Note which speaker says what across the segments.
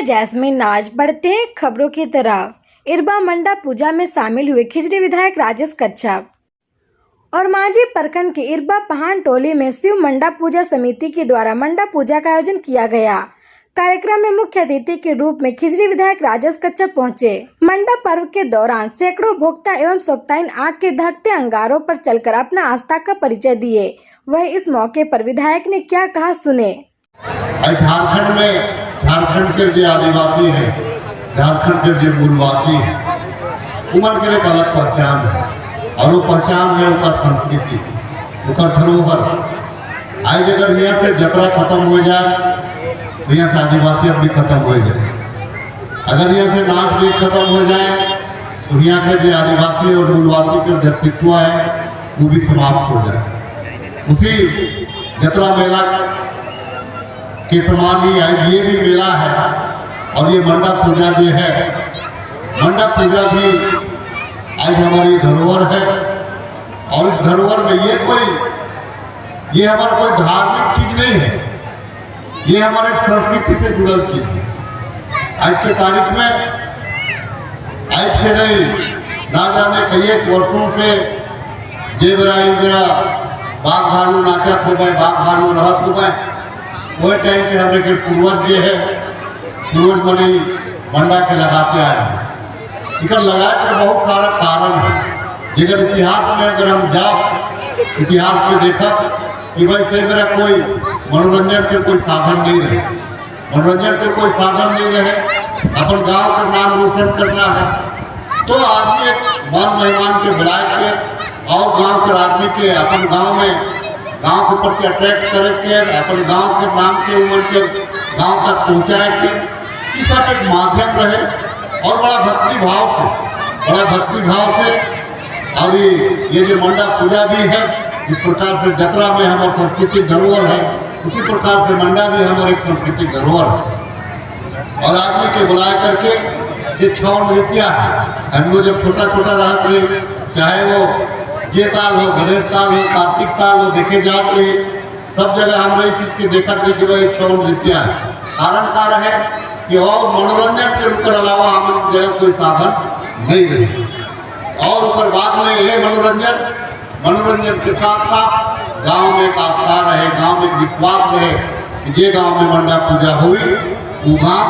Speaker 1: Jasmine नाज। बढ़ते हैं खबरों की तरफ। इरबा मंडा पूजा में शामिल हुए खिजरी विधायक राजेश कच्छप और मांझी प्रखंड के इरबा पहान टोली में शिव मंडा पूजा समिति के द्वारा मंडा पूजा का आयोजन किया गया। कार्यक्रम में मुख्य अतिथि के रूप में खिजरी विधायक राजेश कच्छप पहुंचे। मंडा पर्व के दौरान सैकड़ों भोक्ता एवं सोक्ताइन आग के धकते अंगारों पर चलकर अपना आस्था का परिचय दिए। वह इस मौके पर विधायक ने क्या कहा, सुने।
Speaker 2: झारखंड के जो आदिवासी हैं, झारखंड के जो मूलवासी हैं, उमन के एक अलग पहचान है और वो पहचान है उनका संस्कृति, उनका धरोहर। आज अगर यहाँ से जतरा खत्म हो जाए तो यहाँ से आदिवासी अब भी खत्म हो जाए। अगर यहाँ से नाच भी खत्म हो जाए तो यहाँ के जो आदिवासी और मूलवासी के जो अस्तित्व है वो भी समाप्त हो जाए। उसी जतरा मेला के समान ही ये भी मेला है और ये मंडा पूजा भी है। मंडा पूजा भी आज हमारी धरोहर है और इस धरोहर में ये हमारा कोई धार्मिक चीज नहीं है, ये हमारे संस्कृति से जुड़ल चीज है। आज के तारीख में आज से नहीं ना जाने कई वर्षों से जे बेरा बाघ भालू नाचत हो गए, बाघ भालू रहत हो गए। वही टाइम से हमारे के पूर्वज जो है, पूर्वज बने मंडा के लगाते आए हैं। इधर लगाए के बहुत सारा कारण है। जिधर इतिहास में अगर हम जाओ, इतिहास में देखा कि भाई से मेरा कोई मनोरंजन के कोई साधन नहीं रहे, मनोरंजन के कोई साधन नहीं रहे, अपन गांव का नाम रोशन करना है तो आदमी एक मान मेहमान के बुलाए के और गांव के आदमी के अपन गांव में गांव के प्रति अट्रैक्ट करके अपन गांव के नाम के उम्र के गांव तक पहुँचाए के ये सब एक माध्यम रहे और बड़ा भक्ति भाव से और ये जो मंडा पूजा भी है, इस प्रकार से जतरा में हमारी सांस्कृतिक धरोहर है, उसी प्रकार से मंडा भी हमारी सांस्कृतिक धरोहर है। और आदमी के बुलाए करके ये 6 नृत्या है। हम लोग जब छोटा रहा थे, चाहे वो ये ताल हो, गणेश ताल हो, कार्तिक ताल हो, देखे जात रहे सब जगह हम इस चीज के देखा थे कि भाई 6 नृत्या है। कारण का रहे कि और मनोरंजन के रूप अलावा हम जगह कोई साधन नहीं रहे। और ऊपर बाद में ये मनोरंजन के साथ साथ गांव में एक आस्था रहे, गांव में एक विश्वास रहे कि ये गांव में मंडा पूजा हुई, वो गांव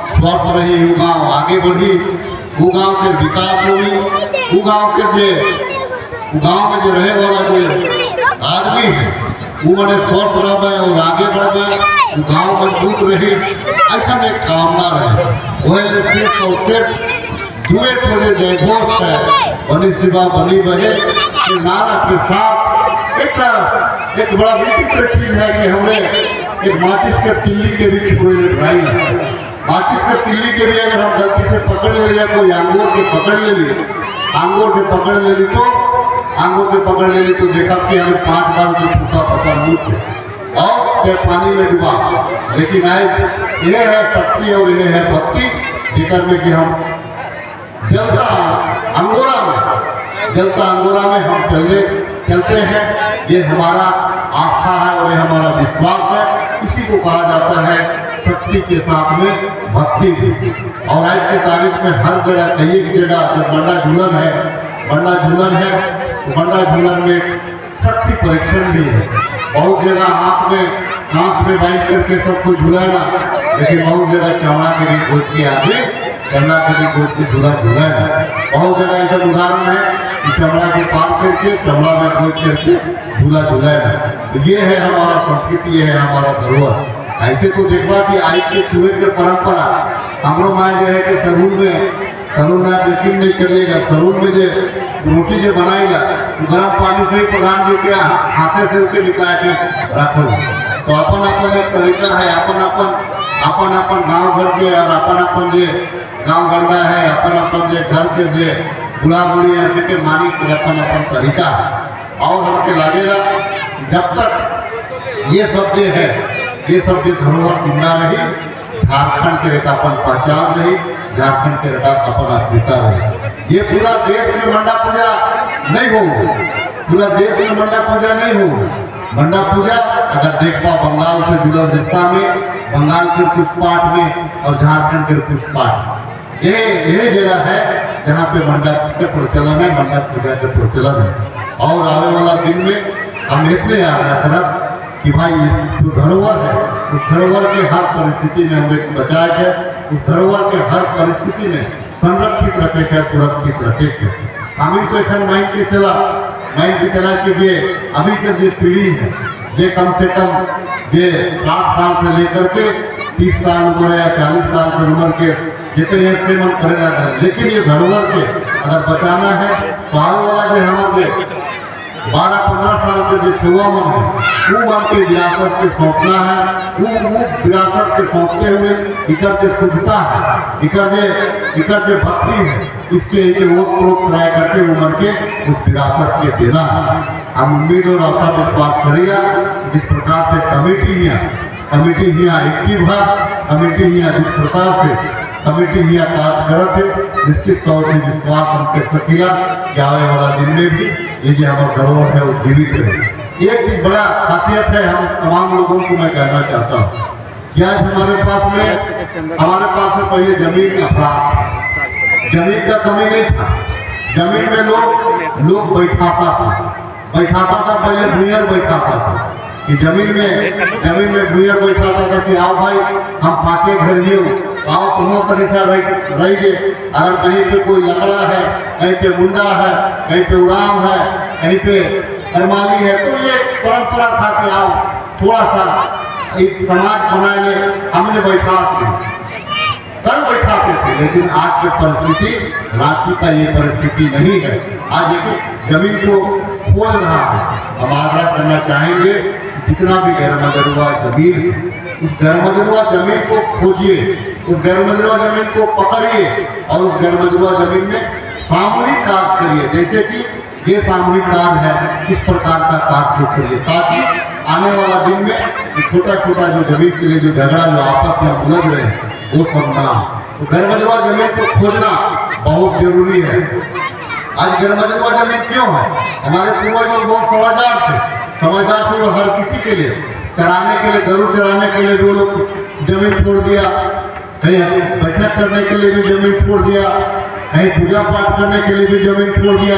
Speaker 2: स्वस्थ रही, वो गांव आगे बढ़ी, वो गांव के विकास हुई, वो गांव में जो रहे वाला जो आदमी है वो बड़े स्वस्थ रहे और आगे बढ़ गए, वो गांव मजबूत रही, ऐसा एक कामना रहे। वही सिर्फ और सिर्फ दुए थोड़े जयघोष है, बनी शिवा बनी बहे के नारा के साथ एक बड़ा विचित्र चीज है कि हमने एक माचिस के तिल्ली के भी कोई लड़ाई है। माचिस के तिल्ली के भी अगर हम गलती से पकड़ ले लिया, कोई आंगूर के पकड़ ले ली तो देखा कि हमें 5 बार जो फूसा मुँह और फिर पानी में डुबा। लेकिन आज ये है शक्ति और ये है भक्ति, जिक्र में कि हम जलता अंगोरा में हम चलते हैं। ये हमारा आस्था है और ये हमारा विश्वास है। इसी को कहा जाता है शक्ति के साथ में भक्ति भी। और आज की तारीख में हर जगह कई एक जगह जब मंडा झूलन है तो मंडा झूलन में शक्ति परीक्षण भी है। बहुत जगह आँख में बांध करके सबको झूलाना, लेकिन बहुत जगह चमड़ा के भी खोज के आगे चमड़ा के भी खोज के झूलाना। बहुत जगह ऐसा उदाहरण है कि चमड़ा के पार करके चमड़ा में खोज करके झूलाना। तो ये है हमारा संस्कृति, ये है हमारा धरोहर। ऐसे तो देखा कि आज के चूहे की परंपरा हमरो माए जो है कि सरूल में यकीन नहीं करिएगा, सरूल में जो रोटी जो बनाएगा तो गर्म पानी से ही प्रधान जी के हाथे से उसे निकाल के रखो। तो अपन एक तरीका है, अपन गांव घर के और अपन जो गांव गंडा है, अपन जो घर के जो बुढ़ा बुढ़ी ऐसे के मानी अपन तरीका है। और हमके लगेगा जब तक ये सब जो है, ये सब जो धरोहर जिंदा रही, झारखंड के रेखा अपन पहचान रही, झारखंड के रेखा अपन अस्तित्व रही। ये पूरा देश में मंडा पूजा नहीं होगी, पूरा देश में मंडा पूजा नहीं होगी। मंडा पूजा अगर देखा बंगाल से जुड़ा रिश्ता में बंगाल के कुछ पार्ट में और झारखंड के कुछ पार्ट। ये जगह है जहाँ पे मंडप के प्रचलन है, मंडप पूजा के प्रचलन है। और आने वाला दिन में हम इतने आग्रह करब कि भाई इस जो धरोहर है, उस धरोहर के हर परिस्थिति में हमें बचाया जाए, उस धरोहर के हर परिस्थिति में संरक्षित रखे के, सुरक्षित रखे के। हमें तो एखन माइन के चला कि ये अभी के जो पीढ़ी है, ये कम से कम ये 60 साल से लेकर के 30 साल उम्र या 40 साल की उम्र के जितने एक्सपेरिमेंट करेगा करे। लेकिन ये धरोहर के अगर बचाना है तो आने वाला जो हमारे 12-15 साल के जो छुआ मन है, वो मन के विरासत के सौंपना है। वो विरासत के सौंपते हुए इकर जो शुद्धता है, इकर जो भक्ति है, इसके एक ओत प्रोत कराए करके वो मन के उस विरासत के देना है। हम उम्मीद और आशा विश्वास करेगा जिस प्रकार से कमेटी यहाँ एक्टिव है, कमेटी यहाँ जिस प्रकार से कमेटी यहाँ कार्य करत है, निश्चित तौर से विश्वास हम कर सकेला कि आने वाला दिन में भी ये जो हमारा धरोहर है वो जीवित रहे। एक चीज बड़ा खासियत है, हम तमाम लोगों को मैं कहना चाहता हूँ कि आज हमारे पास में पहले जमीन का अभाव था, जमीन का कमी नहीं था। जमीन में लोग बैठाता था, पहले भूयर बैठाता था कि जमीन में भूयर बैठाता था कि आओ भाई हम पाके घर लियो, आओ तुम्हों तरीका रहिए। अगर कहीं पे कोई लकड़ा है, कहीं पे मुंडा है, कहीं पे उराम है, कहीं पे अरमाली है, तो ये परंपरा था कि आओ थोड़ा सा एक समाज बनाए ले, हमने बैठाते थे। लेकिन आज की परिस्थिति, रांची का ये परिस्थिति नहीं है। आज एक जमीन को खोल रहा है। हम आग्रह करना चाहेंगे जितना भी गैरमजरूआ जमीन है, उस गैरमजरूआ जमीन को खोजिए, उस गैरमजरूआ जमीन को पकड़िए और उस गैरमजरूआ जमीन में सामूहिक कार्य करिए। जैसे कि ये सामूहिक कार्य है, इस प्रकार का कार्य करिए ताकि आने वाला दिन में छोटा जो जमीन के लिए जो झगड़ा जो आपस में उलझ रहे हैं वो सब ना। तो गैरमजरूआ जमीन को खोजना बहुत जरूरी है। आज गैरमजरूआ जमीन क्यों है? हमारे पूर्वज लोग बहुत समझदार थे, वो हर किसी के लिए चराने के लिए, गरुड़ चराने के लिए भी वो लोग जमीन छोड़ दिया, कहीं बैठक करने के लिए भी जमीन छोड़ दिया, कहीं पूजा पाठ करने के लिए भी जमीन छोड़ दिया,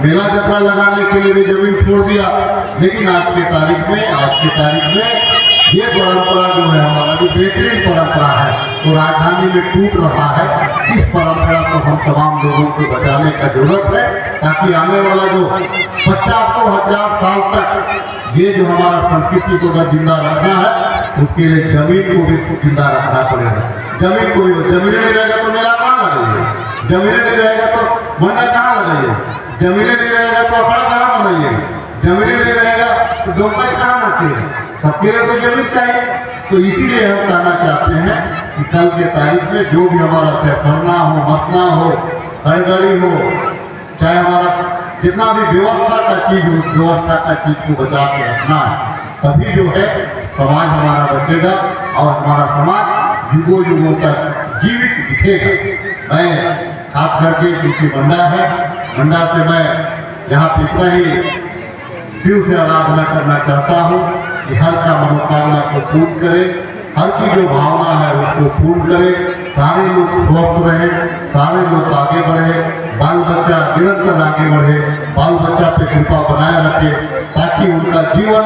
Speaker 2: मेला जत्रा लगाने के लिए भी जमीन छोड़ दिया। लेकिन आज की तारीख में ये परंपरा जो है, हमारा जो बेहतरीन परंपरा है, वो राजधानी में टूट रहा है। इस परंपरा को हम तमाम लोगों को बचाने का जरूरत है ताकि आने वाला जो 50-100 साल तक ये जो हमारा संस्कृति को अगर जिंदा रखना है, उसके लिए जमीन को भी जिंदा रखना पड़ेगा। जमीन नहीं रहेगा तो मेला कहाँ लगाइए, जमीन नहीं रहेगा तो मंडा कहाँ लगाइए, जमीन नहीं रहेगा तो अखड़ा कहाँ बनाइए, जमीन नहीं रहेगा तो डोंका कहाँ नाचिएगा। सबके लिए तो जमीन चाहिए। तो इसीलिए हम कहना चाहते हैं कि कल के तारीख में जो भी हमारा चाहे सरना हो, मसना हो, हड़गड़ी हो, चाहे हमारा जितना भी व्यवस्था का चीज हो, उस व्यवस्था का चीज को बचा के रखना है। तभी जो है समाज हमारा बचेगा और हमारा समाज युगों तक जीवित दिखेगा। मैं खास करके क्योंकि मंडा से मैं यहाँ पे इतना ही शिव से आराधना करना चाहता हूँ कि हर का मनोकामना को पूर्ण करे, हर की जो भावना है उसको पूर्ण करे, सारे लोग स्वस्थ रहे, सारे लोग आगे बढ़े, बाल बच्चा निरंतर आगे बढ़े, बाल बच्चा पे कृपा बनाए रखे ताकि उनका जीवन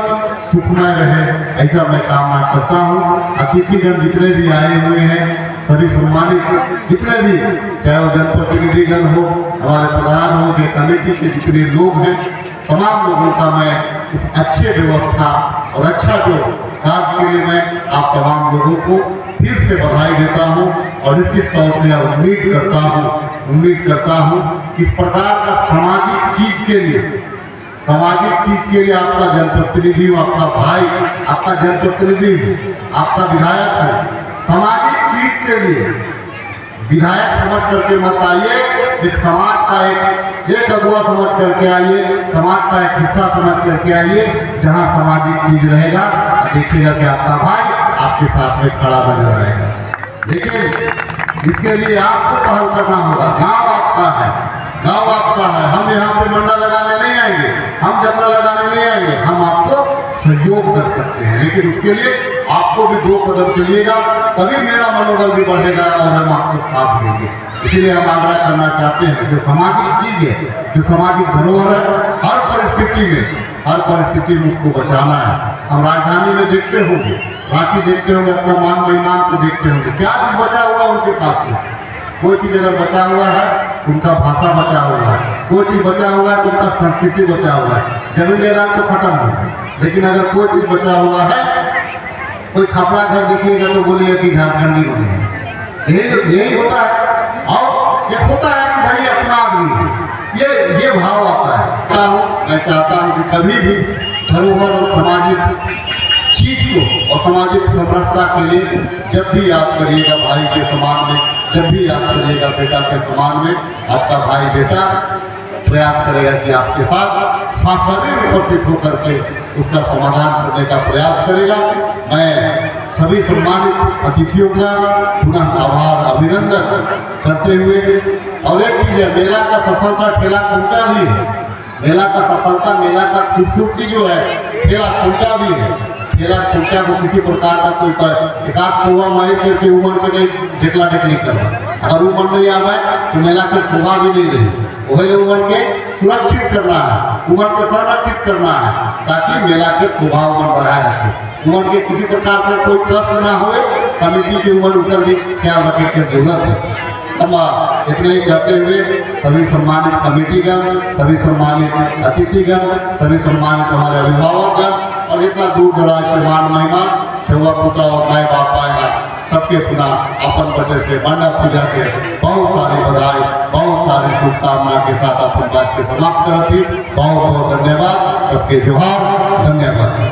Speaker 2: सुखमय रहे। ऐसा मैं कामना करता हूँ। अतिथिगण जितने भी आए हुए हैं, सभी सम्मानित जितने भी, चाहे वो जनप्रतिनिधिगण हो, हमारे प्रधान हो, जो कमेटी के जितने लोग हैं, तमाम लोगों का मैं इस अच्छे व्यवस्था और अच्छा जो कार्य के लिए मैं आप तमाम लोगों को फिर से बधाई देता हूं और निश्चित तौर से उम्मीद करता हूं कि इस प्रकार का सामाजिक चीज के लिए आपका जनप्रतिनिधि हो, आपका भाई, आपका जनप्रतिनिधि हो, आपका विधायक हो, सामाजिक चीज के लिए विधायक समझ करके मत आइए, एक समाज का एक अगुआ समझ करके आइए, समाज का एक हिस्सा समझ करके आइए। जहां सामाजिक चीज रहेगा देखिएगा कि आपका भाई आपके साथ में खड़ा नजर आएगा। लेकिन इसके लिए आपको पहल करना होगा। गांव आपका है, हम यहाँ पे मंडा लगाने नहीं आएंगे, हम जत्रा लगाने नहीं आएंगे, हम आपको सहयोग कर सकते हैं, लेकिन उसके लिए आपको भी 2 कदम चलिएगा, तभी मेरा मनोबल भी बढ़ेगा और हम आपको साथ देंगे। इसीलिए हम आग्रह करना चाहते हैं, जो सामाजिक चीज है, जो सामाजिक धरोहर है, हर परिस्थिति में उसको बचाना है। हम राजधानी में देखते होंगे, रांची देखते होंगे, अपना मान महिमान को देखते होंगे, क्या चीज बचा हुआ उनके पास में? कोई चीज अगर बचा हुआ है, उनका भाषा बचा हुआ है, कोई चीज बचा हुआ है तो उनका संस्कृति बचा हुआ है। जमीन मैदान तो खत्म हो गया, लेकिन अगर कोई चीज बचा हुआ है, कोई खपड़ा घर देखिएगा तो बोलिएगा कि झारखंडी बने। यही होता है। और एक होता है कि भाई अपना आदमी, ये भाव आता है। मैं चाहता हूँ कि कभी भी धरोहर और सामाजिक चीज को और सामाजिक समरसता के लिए जब भी याद करिएगा भाई के समान में, जब भी याद करिएगा बेटा के समान में, आपका भाई बेटा प्रयास करेगा कि आपके साथ सशरीर उपस्थित होकर के उसका समाधान करने का प्रयास करेगा। मैं सभी सम्मानित अतिथियों का पुनः आभार अभिनंदन करते हुए, और एक चीज है, मेला का सफलता ठेला पहुंचा भी है। मेला का सफलता, मेला का खूबसूरती जो है, ठेला पहुंचा भी है। ठेला पहुंचा को किसी प्रकार का कोई एकाध पौवा माहिर करके उमड़ के नहीं ढेकला ढेकली करना। अगर उमड़ नहीं आवे तो मेला की शोभा भी नहीं रही। वही उमड़ के सुरक्षित करना है, उमड़ के संरक्षित करना है, ताकि मेला के शोभा उमड़ बढ़ाया जाए। उमड़ के किसी प्रकार का कोई कष्ट ना हो, कमेटी के उमड़ ऊपर भी ख्याल रखने की जरूरत है। हम इतना ही कहते हुए सभी सम्मानित कमेटीगण, सभी सम्मानित अतिथिगण, सभी सम्मानित हमारे अभिभावकगण और इतना दूर दराज के मान महिमान छुआ पुता और माए बाप आएगा, सबके पुनः अपन बटे से मंडा पूजा के बहुत सारी बधाई, बहुत सारी शुभकामना के साथ अपन बात के समाप्त करती। बहुत बहुत धन्यवाद, सबके जोहार, धन्यवाद।